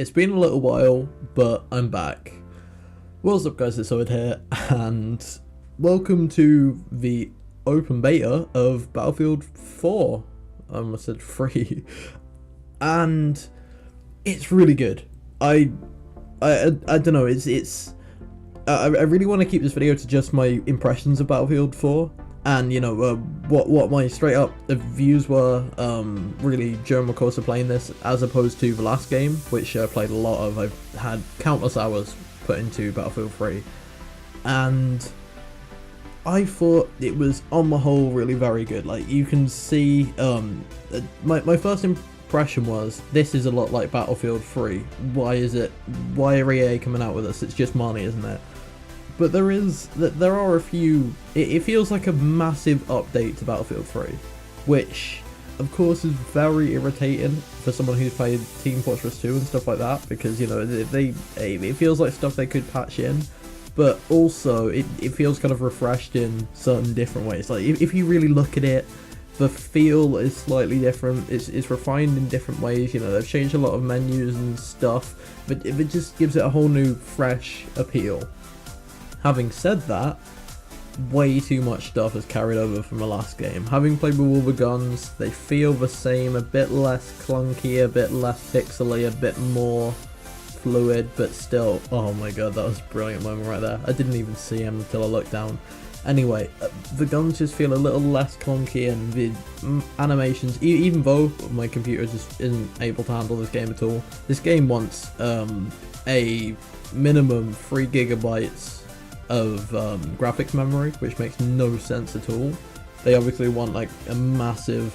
It's been a little while, but I'm back. What's up guys, it's Oidh here, and welcome to the open beta of Battlefield 4. I almost said 3. And it's really good. I don't know, I really want to keep this video to just my impressions of Battlefield 4. And, you know, what my straight up views were, really during the course of playing this, as opposed to the last game, which I played a lot of. I've had countless hours put into Battlefield 3. And I thought it was, on the whole, really very good. Like, you can see, my first impression was, this is a lot like Battlefield 3. Why are EA coming out with this? It's just money, isn't it? But there are a few, it feels like a massive update to Battlefield 3, which of course is very irritating for someone who's played Team Fortress 2 and stuff like that, because, you know, it feels like stuff they could patch in, but also it feels kind of refreshed in certain different ways. Like, if you really look at it, the feel is slightly different, it's refined in different ways. You know, they've changed a lot of menus and stuff, but it just gives it a whole new, fresh appeal. Having said that, way too much stuff is carried over from the last game. Having played with all the guns, they feel the same, a bit less clunky, a bit less pixely, a bit more fluid, but still, oh my god, that was a brilliant moment right there. I didn't even see him until I looked down. Anyway, the guns just feel a little less clunky, and the animations, even though my computer just isn't able to handle this game at all, this game wants a minimum 3 gigabytes of graphics memory, which makes no sense at all. They obviously want like a massive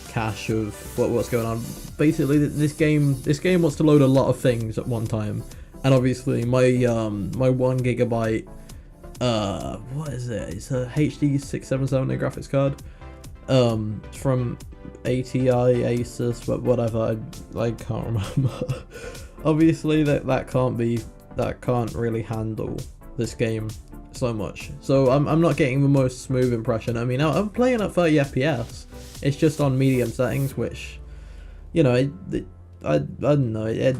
cache of what's going on. Basically, this game wants to load a lot of things at one time, and obviously my 1 gigabyte what is it? It's a HD 677 graphics card from ATI, Asus, but whatever. I can't remember. Obviously, that can't really handle this game so much, so I'm not getting the most smooth impression. I mean, I'm playing at 30 FPS. It's just on medium settings, which, you know, I don't know.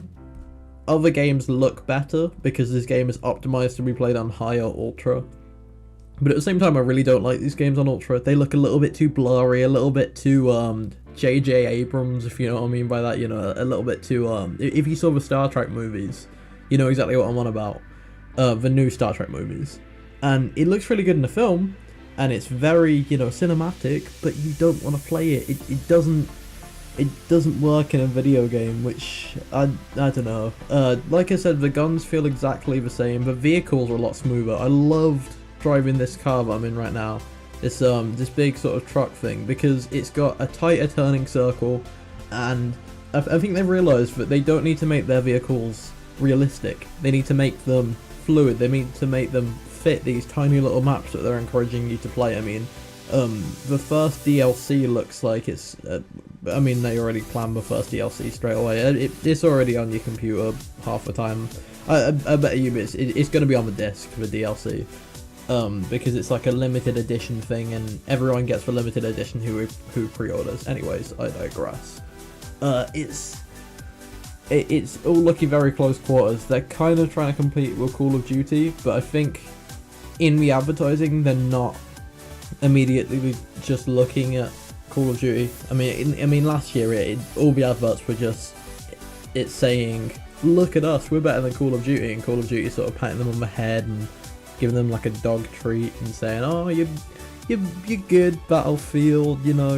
Other games look better because this game is optimized to be played on high or ultra. But at the same time, I really don't like these games on ultra. They look a little bit too blurry, a little bit too J.J. Abrams, if you know what I mean by that. You know, a little bit too if you saw the Star Trek movies, you know exactly what I'm on about. The new Star Trek movies, and it looks really good in the film, and it's very, you know, cinematic, but you don't want to play it. It doesn't work in a video game, which I don't know. Like I said, the guns feel exactly the same. The vehicles are a lot smoother. I loved driving this car that I'm in right now. This big sort of truck thing, because it's got a tighter turning circle, and I think they've realised that they don't need to make their vehicles realistic. They need to make them fluid. They need to make them fit these tiny little maps that they're encouraging you to play. I mean, the first DLC looks like it's I mean, they already planned the first DLC straight away. It's already on your computer half the time. I bet you it's going to be on the disc for DLC, because it's like a limited edition thing, and everyone gets the limited edition who pre-orders. Anyways, I digress. It's all looking very close quarters. They're kind of trying to compete with Call of Duty, but I think in the advertising they're not immediately just looking at Call of Duty. I mean, last year all the adverts were just saying, "Look at us, we're better than Call of Duty," and Call of Duty sort of patting them on the head and giving them like a dog treat and saying, "Oh, you're good, Battlefield. You know,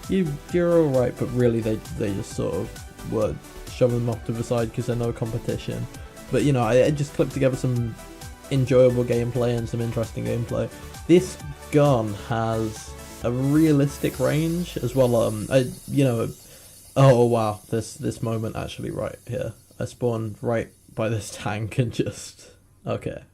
you're all right," but really they just sort of were shoving them off to the side because they're no competition. But, you know, I just clipped together some enjoyable gameplay and some interesting gameplay. This gun has a realistic range as well. You know, oh wow, this moment actually right here. I spawned right by this tank and just, okay.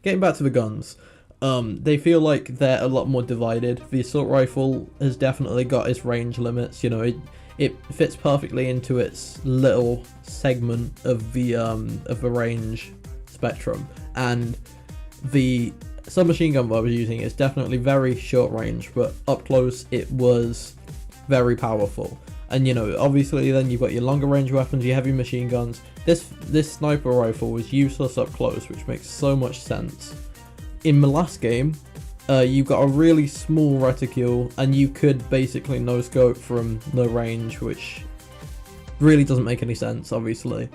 Getting back to the guns, they feel like they're a lot more divided. The assault rifle has definitely got its range limits. You know, it fits perfectly into its little segment of the range spectrum, and the submachine gun that I was using is definitely very short range, but up close it was very powerful. And you know, obviously then you've got your longer range weapons, your heavy machine guns. This sniper rifle was useless up close, which makes so much sense. In the last game, you've got a really small reticule, and you could basically no scope from the range, which really doesn't make any sense, obviously.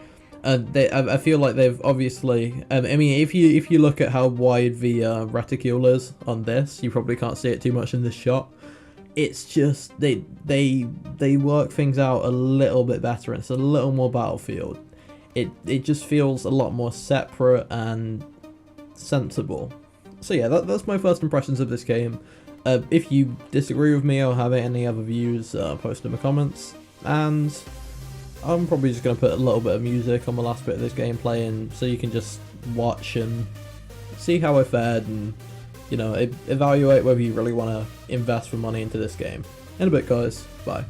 I feel like they've obviously, I mean, if you look at how wide the reticule is on this, you probably can't see it too much in this shot. It's just they work things out a little bit better, and it's a little more Battlefield. It just feels a lot more separate and sensible. So yeah, that's my first impressions of this game. If you disagree with me or have any other views, post in the comments. And I'm probably just going to put a little bit of music on the last bit of this gameplay, and so you can just watch and see how I fared, and you know, evaluate whether you really want to invest the money into this game. In a bit, guys. Bye.